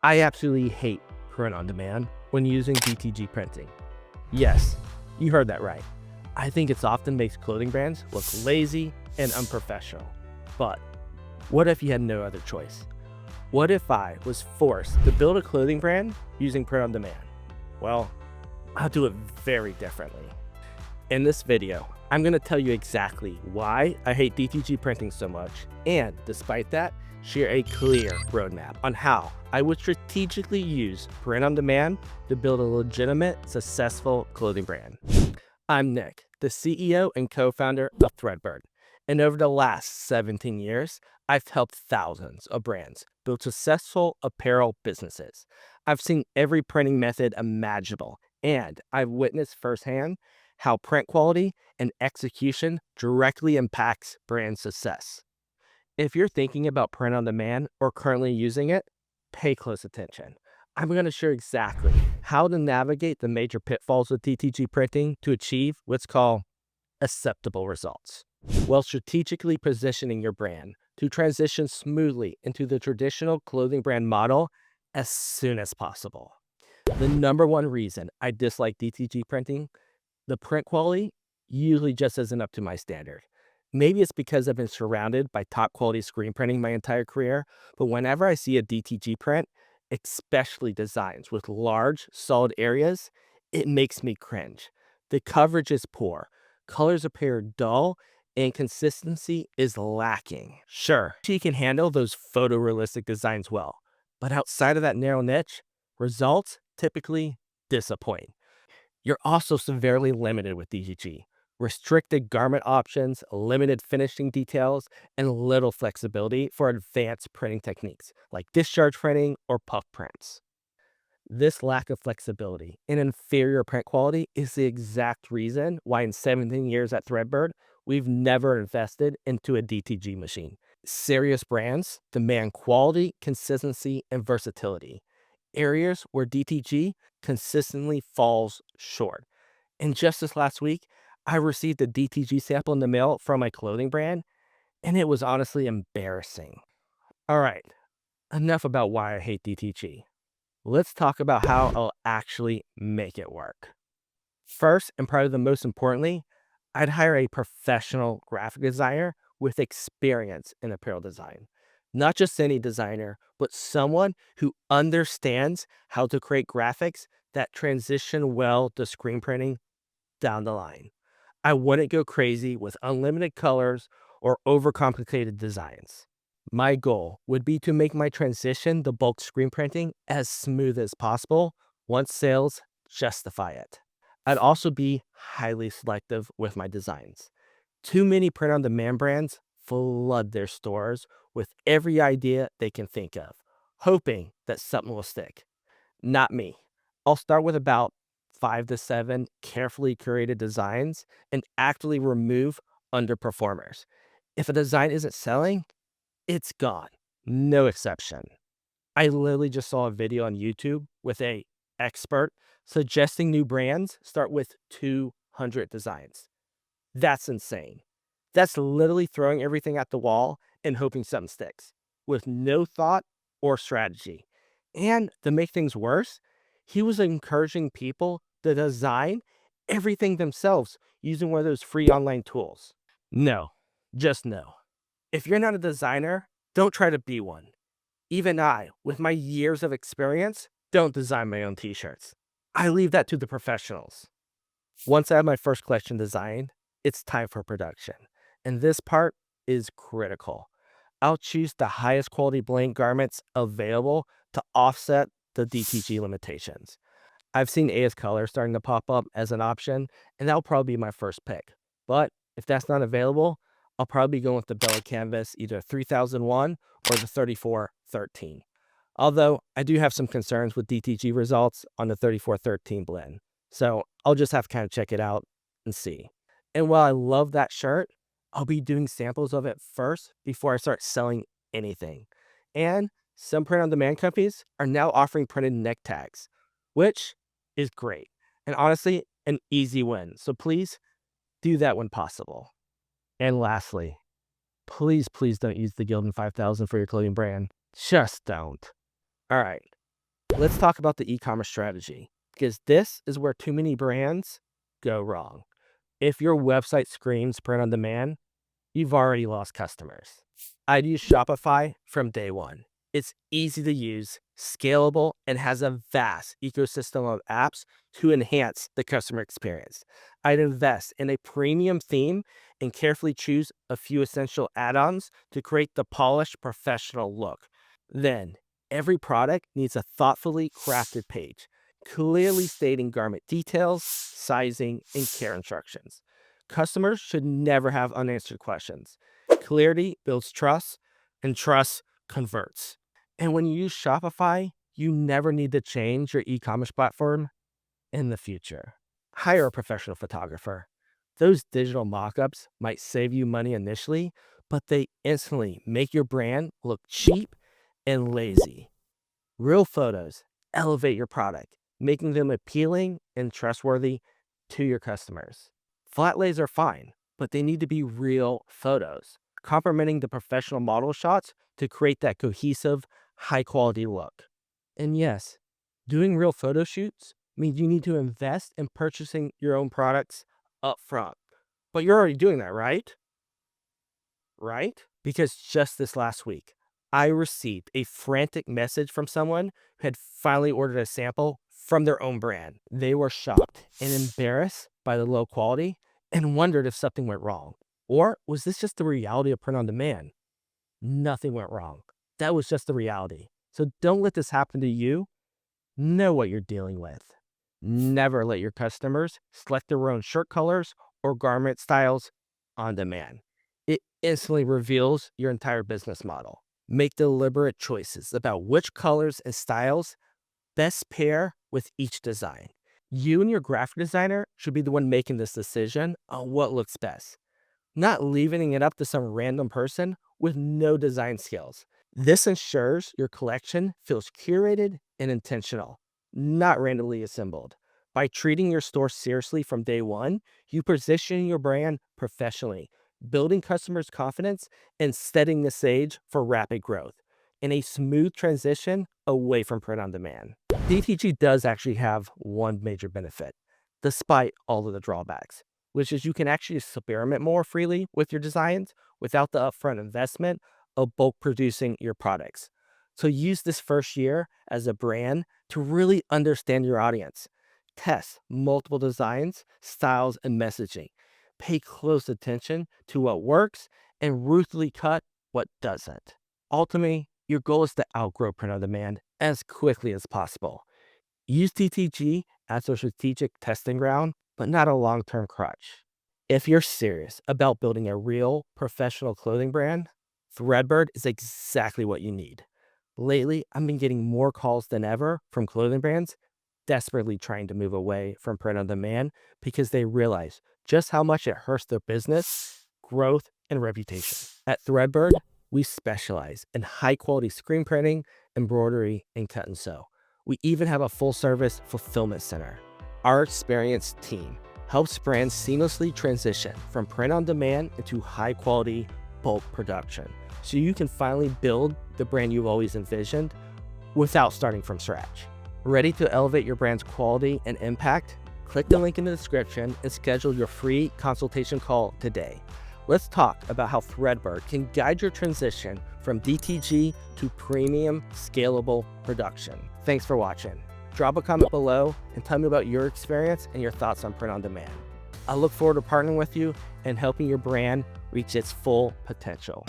I absolutely hate print-on-demand when using DTG printing. Yes, you heard that right. I think it often makes clothing brands look lazy and unprofessional. But what if you had no other choice? What if I was forced to build a clothing brand using print-on-demand? Well, I'll do it very differently. In this video, I'm going to tell you exactly why I hate DTG printing so much, and despite that, share a clear roadmap on how I would strategically use print-on-demand to build a legitimate, successful clothing brand. I'm Nick, the CEO and co-founder of Threadbird, and over the last 17 years, I've helped thousands of brands build successful apparel businesses. I've seen every printing method imaginable, and I've witnessed firsthand how print quality and execution directly impacts brand success. If you're thinking about print on demand or currently using it, pay close attention. I'm going to share exactly how to navigate the major pitfalls of DTG printing to achieve what's called acceptable results, while strategically positioning your brand to transition smoothly into the traditional clothing brand model as soon as possible. The number one reason I dislike DTG printing, the print quality usually just isn't up to my standard. Maybe it's because I've been surrounded by top quality screen printing my entire career, but whenever I see a DTG print, especially designs with large, solid areas, it makes me cringe. The coverage is poor, colors appear dull, and consistency is lacking. Sure, she can handle those photorealistic designs well, but outside of that narrow niche, results typically disappoint. You're also severely limited with DTG. Restricted garment options, limited finishing details, and little flexibility for advanced printing techniques like discharge printing or puff prints. This lack of flexibility and inferior print quality is the exact reason why in 17 years at Threadbird, we've never invested into a DTG machine. Serious brands demand quality, consistency, and versatility, areas where DTG consistently falls short. And just this last week, I received a DTG sample in the mail from my clothing brand, and it was honestly embarrassing. All right, enough about why I hate DTG. Let's talk about how I'll actually make it work. First, and probably the most importantly, I'd hire a professional graphic designer with experience in apparel design. Not just any designer, but someone who understands how to create graphics that transition well to screen printing down the line. I wouldn't go crazy with unlimited colors or overcomplicated designs. My goal would be to make my transition to bulk screen printing as smooth as possible once sales justify it. I'd also be highly selective with my designs. Too many print-on-demand brands flood their stores with every idea they can think of, hoping that something will stick. Not me. I'll start with about 5 to 7 carefully curated designs and actively remove underperformers. If a design isn't selling, it's gone. No exception. I literally just saw a video on YouTube with a expert suggesting new brands start with 200 designs. That's insane. That's literally throwing everything at the wall and hoping something sticks, with no thought or strategy. And to make things worse, he was encouraging people to design everything themselves using one of those free online tools. No, just no. If you're not a designer, don't try to be one. Even I, with my years of experience, don't design my own t-shirts. I leave that to the professionals. Once I have my first collection designed, it's time for production. And this part is critical. I'll choose the highest quality blank garments available to offset the DTG limitations. I've seen AS color starting to pop up as an option, and that'll probably be my first pick. But if that's not available, I'll probably go with the Bella Canvas, either 3001 or the 3413. Although I do have some concerns with DTG results on the 3413 blend. So I'll just have to kind of check it out and see. And while I love that shirt, I'll be doing samples of it first before I start selling anything. And some print-on-demand companies are now offering printed neck tags, which is great. And honestly, an easy win. So please do that when possible. And lastly, please don't use the Gildan 5000 for your clothing brand. Just don't. All right, Let's talk about the e-commerce strategy, because this is where too many brands go wrong. If your website screams print on demand, you've already lost customers. I'd use Shopify from day one. It's easy to use, scalable, and has a vast ecosystem of apps to enhance the customer experience. I'd invest in a premium theme and carefully choose a few essential add-ons to create the polished professional look. Then, every product needs a thoughtfully crafted page, clearly stating garment details, sizing, and care instructions. Customers should never have unanswered questions. Clarity builds trust, and trust converts. And when you use Shopify, you never need to change your e-commerce platform in the future. Hire a professional photographer. Those digital mockups might save you money initially, but they instantly make your brand look cheap and lazy. Real photos elevate your product, making them appealing and trustworthy to your customers. Flat lays are fine, but they need to be real photos, complementing the professional model shots to create that cohesive, high-quality look. And yes, doing real photo shoots means you need to invest in purchasing your own products up front. But you're already doing that, right? Right? Because just this last week, I received a frantic message from someone who had finally ordered a sample from their own brand. They were shocked and embarrassed by the low quality and wondered if something went wrong. Or was this just the reality of print on demand? Nothing went wrong. That was just the reality. So don't let this happen to you. Know what you're dealing with. Never let your customers select their own shirt colors or garment styles on demand. It instantly reveals your entire business model. Make deliberate choices about which colors and styles best pair with each design. You and your graphic designer should be the one making this decision on what looks best, not leaving it up to some random person with no design skills. This ensures your collection feels curated and intentional, not randomly assembled. By treating your store seriously from day one, you position your brand professionally, building customers' confidence and setting the stage for rapid growth and a smooth transition away from print on demand. DTG does actually have one major benefit, despite all of the drawbacks, which is you can actually experiment more freely with your designs without the upfront investment of bulk producing your products. So use this first year as a brand to really understand your audience. Test multiple designs, styles, and messaging. Pay close attention to what works and ruthlessly cut what doesn't. Ultimately, your goal is to outgrow print on demand as quickly as possible. Use DTG as a strategic testing ground, but not a long-term crutch. If you're serious about building a real professional clothing brand, Threadbird is exactly what you need. Lately, I've been getting more calls than ever from clothing brands desperately trying to move away from print on demand because they realize just how much it hurts their business, growth, and reputation. At Threadbird, we specialize in high-quality screen printing, embroidery, and cut and sew. We even have a full-service fulfillment center. Our experienced team helps brands seamlessly transition from print on demand into high-quality bulk production, so you can finally build the brand you've always envisioned without starting from scratch. Ready to elevate your brand's quality and impact? Click the link in the description and schedule your free consultation call today. Let's talk about how Threadbird can guide your transition from DTG to premium, scalable production. Thanks for watching. Drop a comment below and tell me about your experience and your thoughts on print on demand. I look forward to partnering with you and helping your brand reach its full potential.